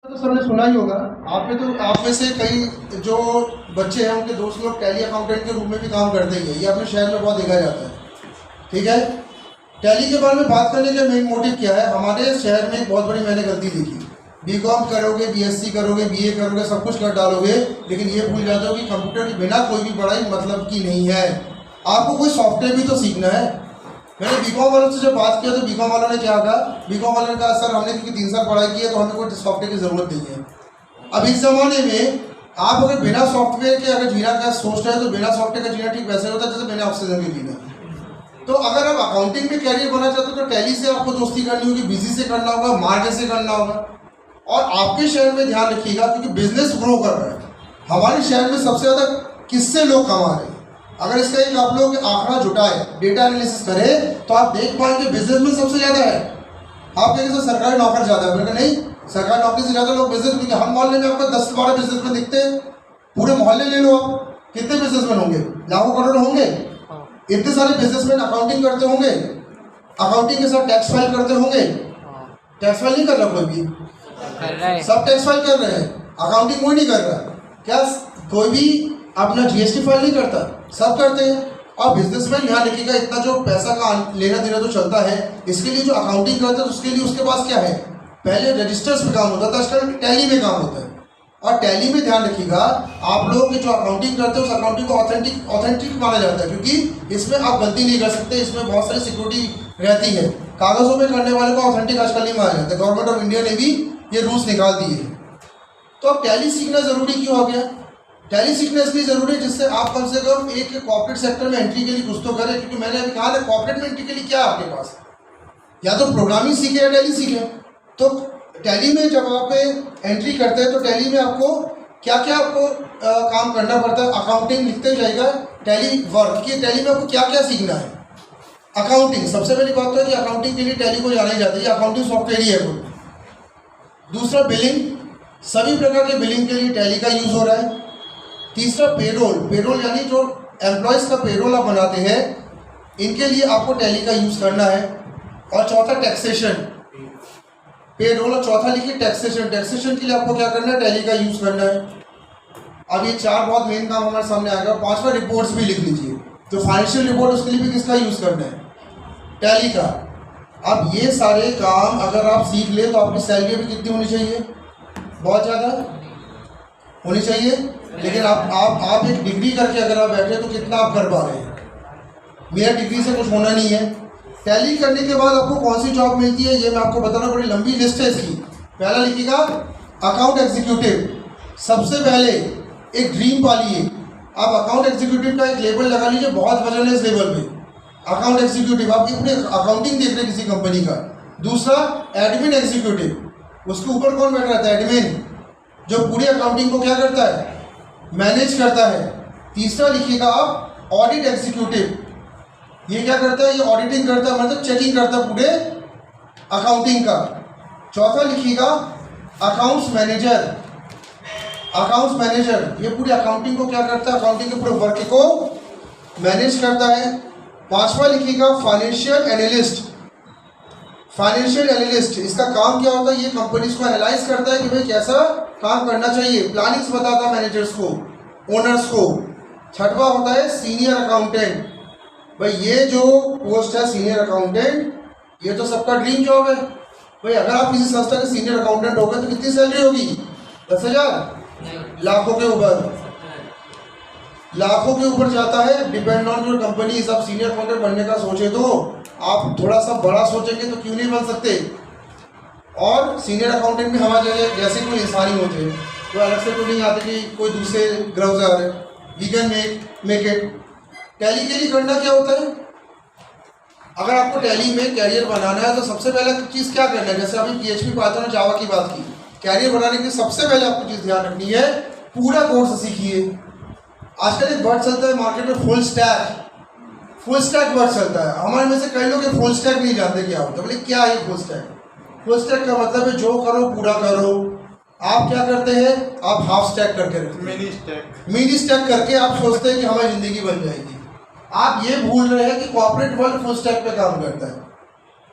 तो सबने सुना ही होगा। आप में से कई जो बच्चे हैं उनके दोस्त लोग टैली अकाउंटेंट के रूप में भी काम करते ही है। ये अपने शहर में बहुत देखा जाता है। ठीक है, टैली के बारे में बात करने का मेन मोटिव क्या है? हमारे शहर में एक बहुत बड़ी मैंने गलती देखी। बीकॉम करोगे, बीएससी करोगे, बीए करोगे, सब कुछ कर डालोगे, लेकिन ये भूल जाते हो कि कंप्यूटर के बिना कोई भी पढ़ाई मतलब की नहीं है। आपको कोई सॉफ्टवेयर भी तो सीखना है। मैंने बीकॉम वालों से जब बात किया तो बीकॉम वालों ने क्या कहा? बीकॉम वालों ने कहा सर हमने क्योंकि 3 साल पढ़ाई की है तो हमें कोई सॉफ्टवेयर की ज़रूरत नहीं है। अब इस ज़माने में आप अगर बिना सॉफ्टवेयर के अगर जीना का सोच रहे हैं तो बिना सॉफ्टवेयर का जीना ठीक वैसे होता है जैसे बिना ऑक्सीजन के जीना। तो अगर आप अकाउंटिंग में कैरियर बनाना चाहते हो तो टैली से आपको दोस्ती करनी होगी, बिजी से करना होगा, मार्केट से करना होगा। और आपके शहर में ध्यान रखिएगा क्योंकि बिजनेस ग्रो कर रहा है। हमारे शहर में सबसे ज़्यादा किससे लोग कमा रहे हैं? अगर इसका एक आप लोग आंकड़ा जुटाए, डेटा एनालिसिस करें तो आप देख पाएंगे बिजनेस में सबसे ज़्यादा है। आप कहेंगे सर सरकारी नौकर ज़्यादा है, बोलेंगे नहीं, सरकारी नौकरी से ज़्यादा लोग बिजनेस में। हम मोहल्ले में आपको 10 से 12 बिजनेसमैन दिखते हैं। पूरे मोहल्ले ले लो, आप कितने बिजनेसमैन होंगे? लाखों करोड़ होंगे। इतने सारे बिजनेसमैन अकाउंटिंग करते होंगे, अकाउंटिंग के साथ टैक्स फाइल करते होंगे। टैक्स फाइल नहीं कर रहा कोई भी, सब टैक्स फाइल कर रहे हैं, अकाउंटिंग कोई नहीं कर रहा। क्या कोई भी अपना जीएसटी फाइल नहीं करता? सब करते हैं। और बिजनेसमैन ध्यान रखिएगा, इतना जो पैसा का लेना देना तो चलता है, इसके लिए जो अकाउंटिंग करता है उसके लिए उसके पास क्या है? पहले रजिस्टर्स में काम होता था, आजकल टैली में काम होता है। और टैली में ध्यान रखिएगा, आप लोग जो अकाउंटिंग करते हैं उस अकाउंटिंग को ऑथेंटिक माना जाता है क्योंकि इसमें आप गलती नहीं कर सकते। इसमें बहुत सारी सिक्योरिटी रहती है। कागजों में करने वाले को ऑथेंटिक आजकल नहीं माना जाता। गवर्नमेंट ऑफ इंडिया ने भी ये रूल्स निकाल दिए हैं। तो अब टैली सीखना जरूरी क्यों हो गया? टैली सीखना इसलिए जरूरी है जिससे आप कम से कम एक कॉर्पोरेट सेक्टर में एंट्री के लिए कुछ तो करें। क्योंकि मैंने अभी कहा ना, कॉर्पोरेट में एंट्री के लिए क्या है आपके पास? या तो प्रोग्रामिंग सीखे या टैली सीखे। तो टैली में जब आप एंट्री करते हैं तो टैली में आपको क्या क्या आपको काम करना पड़ता है? अकाउंटिंग लिखते जाएगा, टैली वर्क की टैली में आपको क्या क्या सीखना है? अकाउंटिंग सबसे पहली बात तो है कि अकाउंटिंग के लिए टैली को जाना ही जाता है, अकाउंटिंग सॉफ्टवेयर ही है कोई। दूसरा बिलिंग, सभी प्रकार के बिलिंग के लिए टैली का यूज हो रहा है। तीसरा पेरोल यानी जो एम्प्लॉयज़ का पेरोल आप बनाते हैं, इनके लिए आपको टैली का यूज़ करना है। और चौथा टैक्सेशन, पेरोल, और चौथा लिखिए टैक्सेशन के लिए आपको क्या करना है? टैली का यूज़ करना है। अब ये 4 बहुत मेन काम हमारे सामने आएगा। 5वां रिपोर्ट्स भी लिख लीजिए। तो फाइनेंशियल रिपोर्ट उसके लिए भी किसका यूज़ करना है? टैली का। अब ये सारे काम अगर आप सीख ले तो आपकी सैलरी भी कितनी होनी चाहिए? बहुत ज़्यादा होनी चाहिए। लेकिन आप एक डिग्री करके अगर आप बैठे तो कितना आप कर पा रहे हैं? मेरा डिग्री से कुछ होना नहीं है। टैली करने के बाद आपको कौन सी जॉब मिलती है ये मैं आपको बताना, बड़ी लंबी लिस्ट है इसकी। पहला लिखिएगा अकाउंट एग्जीक्यूटिव। सबसे पहले एक ड्रीम पालिए। आप अकाउंट एग्जीक्यूटिव का एक लेबल लगा लीजिए, बहुत वजन है इस लेबल में। अकाउंट एग्जीक्यूटिव, आप अपने अकाउंटिंग देख रहे हैं किसी कंपनी का। दूसरा एडमिन एग्जीक्यूटिव, उसके ऊपर कौन बैठ रहता है? एडमिन, जो पूरी अकाउंटिंग को क्या करता है? मैनेज करता है। तीसरा लिखिएगा आप ऑडिट एग्जीक्यूटिव। ये क्या करता है? ये ऑडिटिंग करता है, मतलब चेकिंग करता है पूरे अकाउंटिंग का। चौथा लिखिएगा अकाउंट्स मैनेजर। ये पूरी अकाउंटिंग को क्या करता है? अकाउंटिंग के पूरे वर्क को मैनेज करता है। 5वां लिखिएगा फाइनेंशियल एनालिस्ट। इसका काम क्या होता है? ये कंपनीज को एनालाइज करता है कि भाई कैसा काम करना चाहिए, प्लानिंग्स बताता है मैनेजर्स को, ओनर्स को। 6वां होता है सीनियर अकाउंटेंट। भाई ये जो पोस्ट है सीनियर अकाउंटेंट, ये तो सबका ड्रीम जॉब है। भाई अगर आप किसी संस्था के सीनियर अकाउंटेंट हो गए तो कितनी सैलरी होगी? 10,000? लाखों के ऊपर जाता है। Depend on your company. आप सीनियर अकाउंटेंट बनने का सोचे तो आप थोड़ा सा बड़ा सोचेंगे तो क्यों नहीं बन सकते। और सीनियर अकाउंटेंट में हमारे जगह जैसे कोई इंसान ही होते हैं, तो अलग से तो नहीं आते कि कोई दूसरे ग्रह से आ रहे। We can make it. Tally के लिए करना क्या होता है? अगर आपको टैली में कैरियर बनाना है तो सबसे पहले चीज़ क्या करना है? जैसे अभी PHP पाइथन और जावा की बात की, कैरियर बनाने के लिए सबसे पहले आपको चीज़ ध्यान रखनी है, पूरा कोर्स सीखिए। आजकल एक वर्ड चलता है मार्केट में, फुल स्टैक वर्ड चलता है। हमारे में से कई लोग फुल स्टैक नहीं जानते क्या होता है। बोले क्या है फुल स्टैक? फुल स्टैक का मतलब है जो करो पूरा करो। आप क्या करते हैं? आप हाफ स्टैक करके रखते हैं, मिनी स्टैक करके आप सोचते हैं कि हमारी ज़िंदगी बन जाएगी। आप ये भूल रहे हैं कि कॉर्पोरेट वर्ल्ड फुल स्टैक पे काम करता है।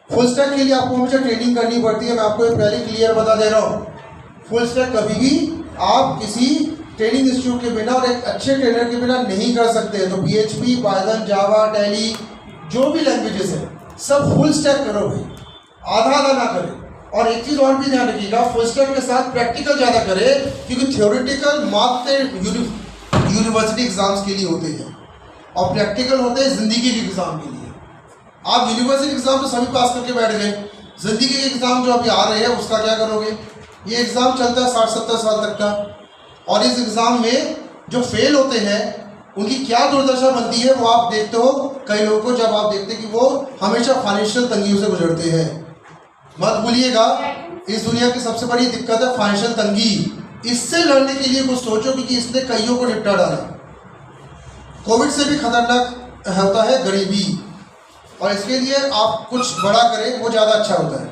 फुल स्टैक के लिए आपको हमेशा ट्रेनिंग करनी पड़ती है। मैं आपको ये पहले क्लियर बता दे रहा हूँ। फुल स्टैक कभी भी आप किसी ट्रेनिंग इंस्टीट्यूट के बिना और एक अच्छे ट्रेनर के बिना नहीं कर सकते। तो PHP, पाइथन, जावा, टैली, जो भी लैंग्वेजेस है सब फुल स्टैक करो भाई, आधा आधा ना करें। और एक चीज़ और भी ध्यान रखिएगा, फुल स्टैक के साथ प्रैक्टिकल ज़्यादा करें, क्योंकि थ्योरेटिकल मात्र यूनिवर्सिटी एग्जाम्स के लिए होते हैं और प्रैक्टिकल होते हैं ज़िंदगी के एग्ज़ाम के लिए। आप यूनिवर्सिटी एग्ज़ाम तो सभी पास करके बैठ गए, ज़िंदगी के एग्ज़ाम जो अभी आ रहे हैं उसका क्या करोगे? ये एग्ज़ाम चलता है 60-70 साल तक का, और इस एग्ज़ाम में जो फेल होते हैं उनकी क्या दुर्दशा बनती है वो आप देखते हो कई लोगों को, जब आप देखते हैं कि वो हमेशा फाइनेंशियल तंगियों से गुजरते हैं। मत भूलिएगा, इस दुनिया की सबसे बड़ी दिक्कत है फाइनेंशियल तंगी। इससे लड़ने के लिए कुछ सोचो, क्योंकि इसने कईयों को निपटा डाला। कोविड से भी खतरनाक होता है गरीबी, और इसके लिए आप कुछ बड़ा करें वो ज़्यादा अच्छा होता है।